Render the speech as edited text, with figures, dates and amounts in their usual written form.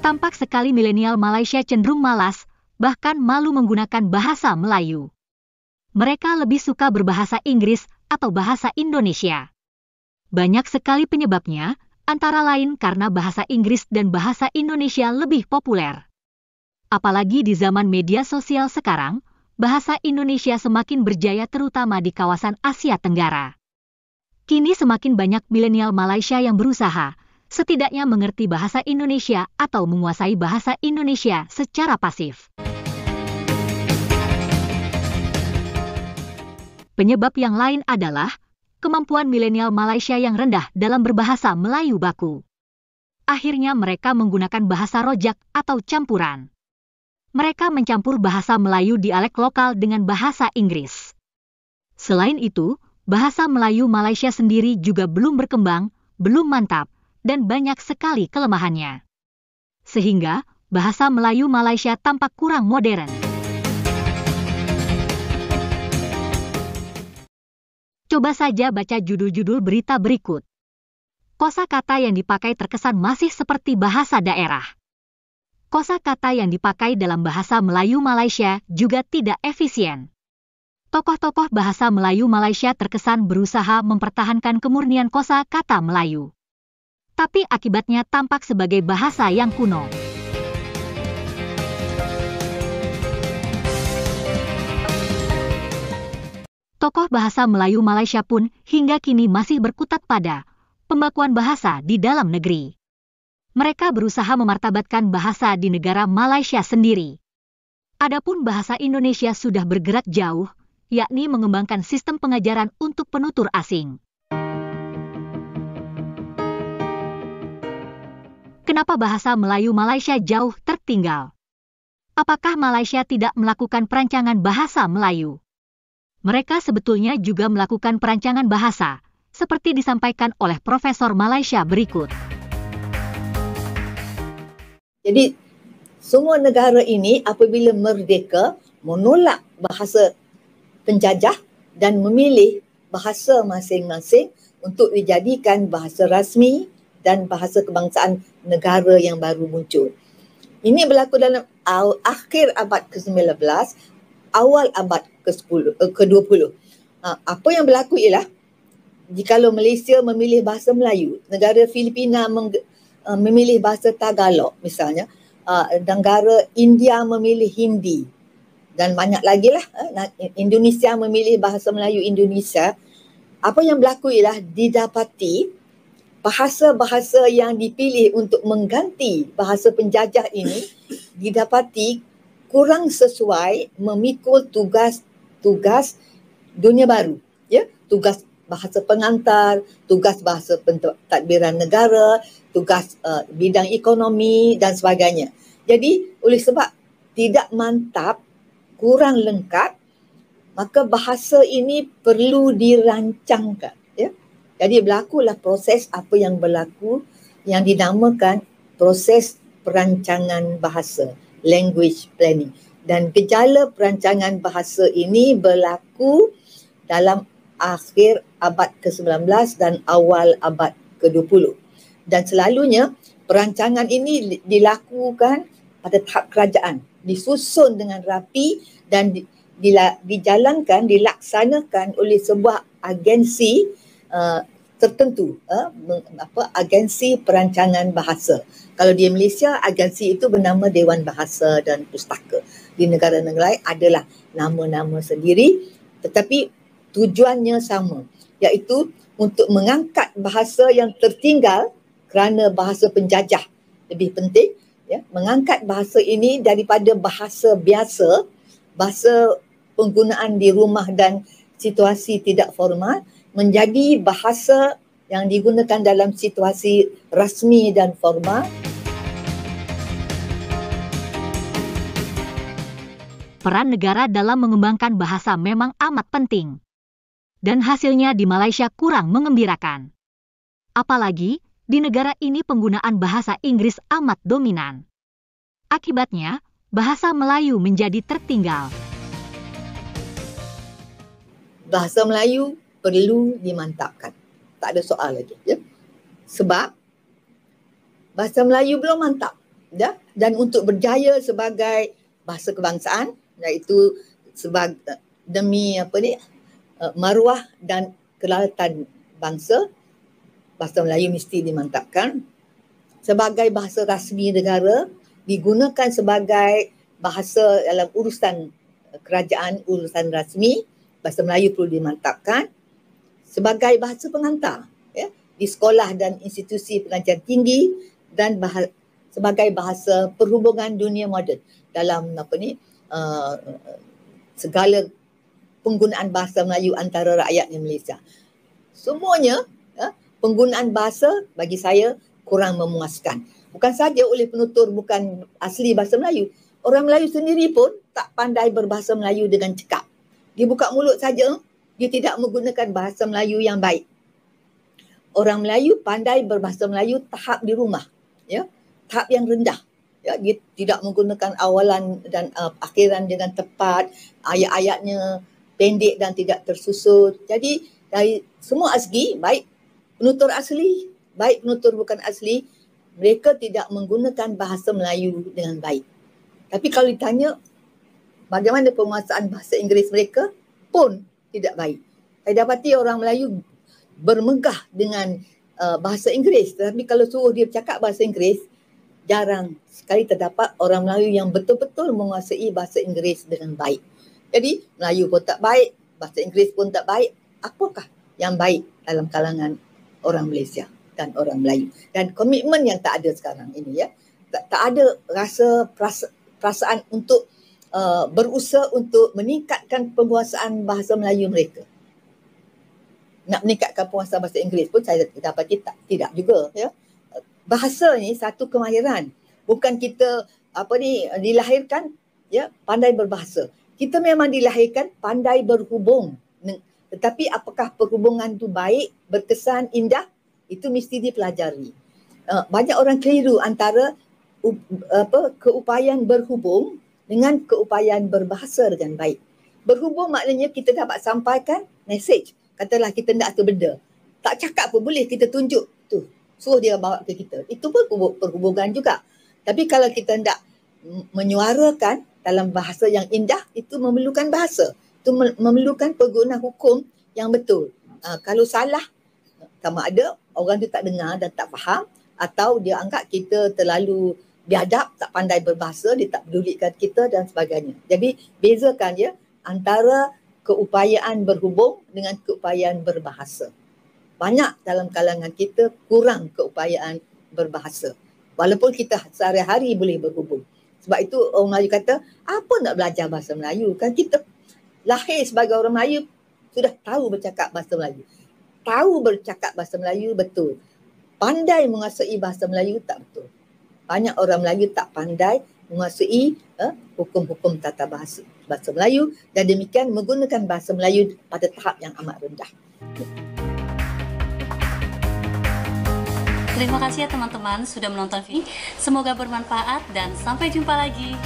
Tampak sekali milenial Malaysia cenderung malas, bahkan malu menggunakan bahasa Melayu. Mereka lebih suka berbahasa Inggris atau bahasa Indonesia. Banyak sekali penyebabnya, antara lain karena bahasa Inggris dan bahasa Indonesia lebih populer. Apalagi di zaman media sosial sekarang, bahasa Indonesia semakin berjaya terutama di kawasan Asia Tenggara. Kini semakin banyak milenial Malaysia yang berusaha, setidaknya mengerti bahasa Indonesia atau menguasai bahasa Indonesia secara pasif. Penyebab yang lain adalah kemampuan milenial Malaysia yang rendah dalam berbahasa Melayu baku. Akhirnya mereka menggunakan bahasa rojak atau campuran. Mereka mencampur bahasa Melayu dialek lokal dengan bahasa Inggris. Selain itu, bahasa Melayu Malaysia sendiri juga belum berkembang, belum mantap, dan banyak sekali kelemahannya. Sehingga, bahasa Melayu Malaysia tampak kurang modern. Coba saja baca judul-judul berita berikut. Kosakata yang dipakai terkesan masih seperti bahasa daerah. Kosakata yang dipakai dalam bahasa Melayu Malaysia juga tidak efisien. Tokoh-tokoh bahasa Melayu Malaysia terkesan berusaha mempertahankan kemurnian kosakata Melayu. Tapi akibatnya tampak sebagai bahasa yang kuno. Tokoh bahasa Melayu Malaysia pun hingga kini masih berkutat pada pembakuan bahasa di dalam negeri. Mereka berusaha memartabatkan bahasa di negara Malaysia sendiri. Adapun bahasa Indonesia sudah bergerak jauh, yakni mengembangkan sistem pengajaran untuk penutur asing. Kenapa bahasa Melayu Malaysia jauh tertinggal? Apakah Malaysia tidak melakukan perancangan bahasa Melayu? Mereka sebetulnya juga melakukan perancangan bahasa, seperti disampaikan oleh Profesor Malaysia berikut. Jadi, semua negara ini apabila merdeka menolak bahasa penjajah dan memilih bahasa masing-masing untuk dijadikan bahasa rasmi dan bahasa kebangsaan negara yang baru muncul. Ini berlaku dalam akhir abad ke-19, awal abad ke-20. Apa yang berlaku ialah, jikalau Malaysia memilih bahasa Melayu, negara Filipina memilih bahasa Tagalog misalnya, negara India memilih Hindi, dan banyak lagi lah, Indonesia memilih bahasa Melayu Indonesia. Apa yang berlaku ialah didapati bahasa-bahasa yang dipilih untuk mengganti bahasa penjajah ini didapati kurang sesuai memikul tugas dunia baru, ya, tugas bahasa pengantar, tugas bahasa pentadbiran negara, tugas bidang ekonomi dan sebagainya. Jadi oleh sebab tidak mantap, kurang lengkap, maka bahasa ini perlu dirancangkan, ya. Jadi berlakulah proses apa yang berlaku yang dinamakan proses perancangan bahasa, language planning. Dan gejala perancangan bahasa ini berlaku dalam akhir abad ke-19 dan awal abad ke-20. Dan selalunya perancangan ini dilakukan pada tahap kerajaan, disusun dengan rapi dan dijalankan, dilaksanakan oleh sebuah agensi tertentu, agensi perancangan bahasa. Kalau di Malaysia, agensi itu bernama Dewan Bahasa dan Pustaka. Di negara-negara lain adalah nama-nama sendiri, tetapi tujuannya sama, iaitu untuk mengangkat bahasa yang tertinggal kerana bahasa penjajah lebih penting, ya, mengangkat bahasa ini daripada bahasa biasa, bahasa penggunaan di rumah dan situasi tidak formal, menjadi bahasa yang digunakan dalam situasi rasmi dan formal. Peran negara dalam mengembangkan bahasa memang amat penting. Dan hasilnya di Malaysia kurang mengembirakan. Apalagi, di negara ini penggunaan bahasa Inggris amat dominan. Akibatnya, bahasa Melayu menjadi tertinggal. Bahasa Melayu perlu dimantapkan. Tak ada soal lagi, ya. Sebab bahasa Melayu belum mantap. dan untuk berjaya sebagai bahasa kebangsaan, iaitu demi maruah dan kedaulatan bangsa, bahasa Melayu mesti dimantapkan sebagai bahasa rasmi negara, digunakan sebagai bahasa dalam urusan kerajaan, urusan rasmi. Bahasa Melayu perlu dimantapkan sebagai bahasa pengantar di sekolah dan institusi pengajian tinggi, dan sebagai bahasa perhubungan dunia moden dalam segala penggunaan bahasa Melayu antara rakyat di Malaysia. Semuanya penggunaan bahasa bagi saya kurang memuaskan. Bukan saja oleh penutur bukan asli bahasa Melayu, orang Melayu sendiri pun tak pandai berbahasa Melayu dengan cekap. Dia buka mulut saja, dia tidak menggunakan bahasa Melayu yang baik. Orang Melayu pandai berbahasa Melayu tahap di rumah, tahap yang rendah. Dia tidak menggunakan awalan dan akhiran dengan tepat, ayat-ayatnya pendek dan tidak tersusun. Jadi dari semua segi, baik penutur asli, baik penutur bukan asli, mereka tidak menggunakan bahasa Melayu dengan baik. Tapi kalau ditanya bagaimana penguasaan bahasa Inggeris mereka pun tidak baik. Saya dapati orang Melayu bermegah dengan bahasa Inggeris, tetapi kalau suruh dia bercakap bahasa Inggeris, jarang sekali terdapat orang Melayu yang betul-betul menguasai bahasa Inggeris dengan baik. Jadi Melayu pun tak baik, bahasa Inggeris pun tak baik. Apakah yang baik dalam kalangan orang Malaysia dan orang Melayu? Dan komitmen yang tak ada sekarang ini, tak ada rasa perasaan untuk berusaha untuk meningkatkan penguasaan bahasa Melayu mereka. Nak meningkatkan penguasaan bahasa Inggeris pun saya dapati tidak juga. Bahasa ni satu kemahiran. Bukan kita dilahirkan pandai berbahasa. Kita memang dilahirkan pandai berhubung. Tetapi apakah perhubungan tu baik, berkesan, indah, itu mesti dipelajari. Banyak orang keliru antara keupayaan berhubung dengan keupayaan berbahasa dengan baik. Berhubung maknanya kita dapat sampaikan message. Katalah kita nak satu benda, tak cakap pun boleh, kita tunjuk tu, suruh dia bawa ke kita. Itu pun perhubungan juga. Tapi kalau kita nak menyuarakan dalam bahasa yang indah, itu memerlukan bahasa. Itu memerlukan penggunaan hukum yang betul. Kalau salah, sama ada orang tu tak dengar dan tak faham, atau dia anggap kita terlalu biadab, tak pandai berbahasa, dia tak pedulikan kita dan sebagainya. Jadi bezakan antara keupayaan berhubung dengan keupayaan berbahasa. Banyak dalam kalangan kita kurang keupayaan berbahasa. Walaupun kita sehari-hari boleh berhubung. Sebab itu orang Melayu kata, apa nak belajar bahasa Melayu? Kan kita lahir sebagai orang Melayu sudah tahu bercakap bahasa Melayu. Tahu bercakap bahasa Melayu betul. Pandai menguasai bahasa Melayu tak betul. Banyak orang Melayu tak pandai menguasai hukum-hukum tata bahasa Melayu, dan demikian menggunakan bahasa Melayu pada tahap yang amat rendah. Terima kasih ya teman-teman sudah menonton video. Semoga bermanfaat dan sampai jumpa lagi.